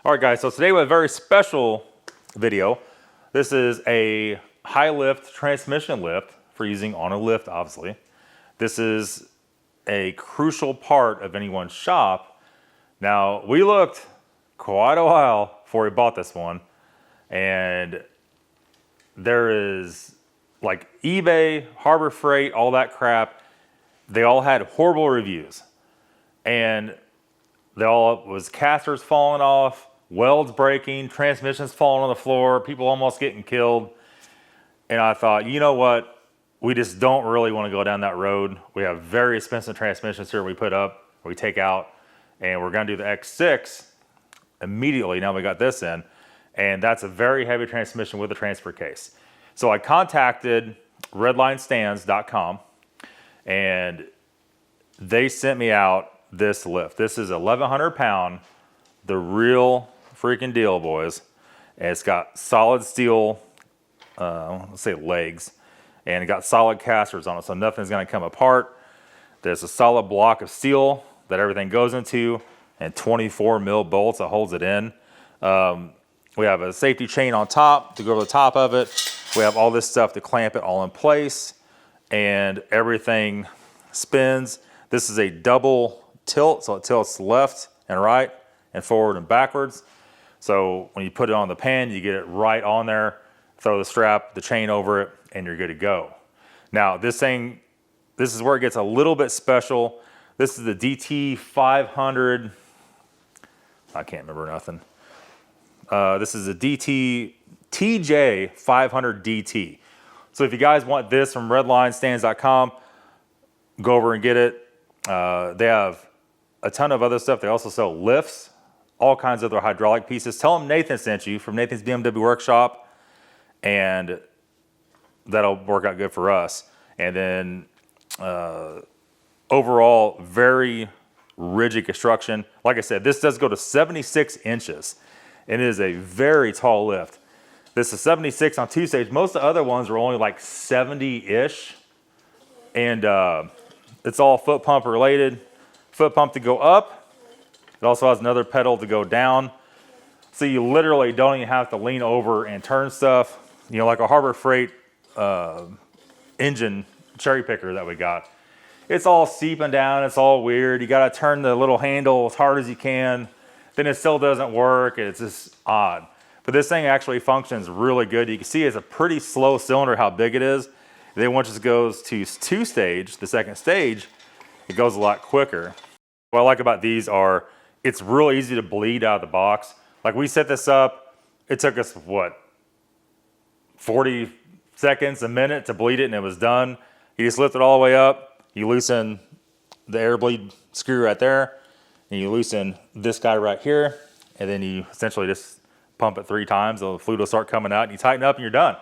All right, guys, so today we have a very special video. This is a high lift transmission lift for using on a lift, obviously. This is a crucial part of anyone's shop. Now, we looked quite a while before we bought this one, and there is like eBay, Harbor Freight, all that crap. They all had horrible reviews, and they all was casters falling off, welds breaking, transmissions falling on the floor, people almost getting killed. And I thought, you know what? We just don't really want to go down that road. We have very expensive transmissions here we put up, we take out, and we're going to do the X6 immediately. Now we got this in, and that's a very heavy transmission with a transfer case. So I contacted redlinestands.com, and they sent me out this lift. This is 1,100 pound, the real freaking deal, boys. And it's got solid steel, let's say legs, and it got solid casters on it, so nothing's gonna come apart. There's a solid block of steel that everything goes into, and 24 mil bolts that holds it in. We have a safety chain on top to go over the top of it. We have all this stuff to clamp it all in place, and everything spins. This is a double tilt, so it tilts left and right and forward and backwards. So when you put it on the pan, you get it right on there, throw the strap, the chain over it, and you're good to go. Now this is where it gets a little bit special. This is the DT500, I can't remember nothing. This is a TJ500DT. So if you guys want this from redlinestands.com, go over and get it. They have a ton of other stuff. They also sell lifts, all kinds of other hydraulic pieces. Tell them Nathan sent you from Nathan's BMW Workshop, and that'll work out good for us. And then overall, very rigid construction. Like I said, this does go to 76 inches, and it is a very tall lift. This is 76 on two stage. Most of the other ones are only like 70-ish, and it's all foot pump related. Foot pump to go up. It also has another pedal to go down. So you literally don't even have to lean over and turn stuff. You know, like a Harbor Freight engine cherry picker that we got. It's all seeping down, it's all weird. You gotta turn the little handle as hard as you can. Then it still doesn't work, it's just odd. But this thing actually functions really good. You can see it's a pretty slow cylinder how big it is. Then once it goes to two stage, the second stage, it goes a lot quicker. What I like about these are, it's real easy to bleed out of the box. Like we set this up, it took us what, 40 seconds, a minute to bleed it, and it was done. You just lift it all the way up, you loosen the air bleed screw right there, and you loosen this guy right here, and then you essentially just pump it 3 times, the fluid will start coming out, and you tighten up and you're done.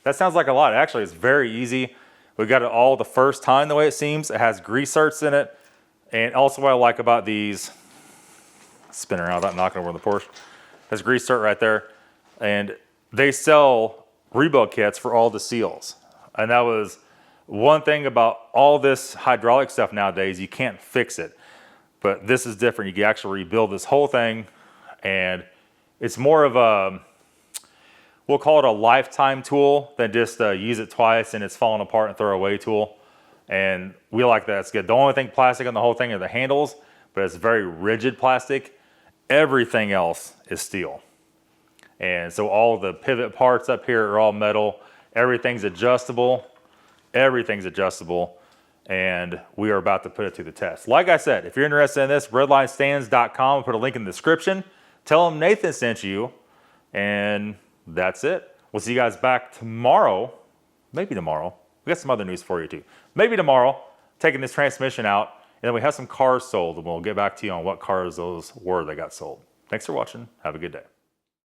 That sounds like a lot. Actually, it's very easy. We got it all the first time the way it seems. It has grease certs in it. And also what I like about these, spin around without knocking over the Porsche, there's grease cert right there. And they sell rebuild kits for all the seals. And that was one thing about all this hydraulic stuff nowadays, you can't fix it. But this is different. You can actually rebuild this whole thing, and it's more of a, we'll call it a lifetime tool than just use it twice and it's falling apart and throw away tool. And we like that. It's good. The only thing plastic on the whole thing are the handles, but it's very rigid plastic. Everything else is steel. And so all the pivot parts up here are all metal. Everything's adjustable. Everything's adjustable. And we are about to put it to the test. Like I said, if you're interested in this, redlinestands.com. I'll put a link in the description. Tell them Nathan sent you, and that's it. We'll see you guys back tomorrow. Maybe tomorrow. We got some other news for you too. Maybe tomorrow, taking this transmission out, and then we have some cars sold, and we'll get back to you on what cars those were that got sold. Thanks for watching. Have a good day.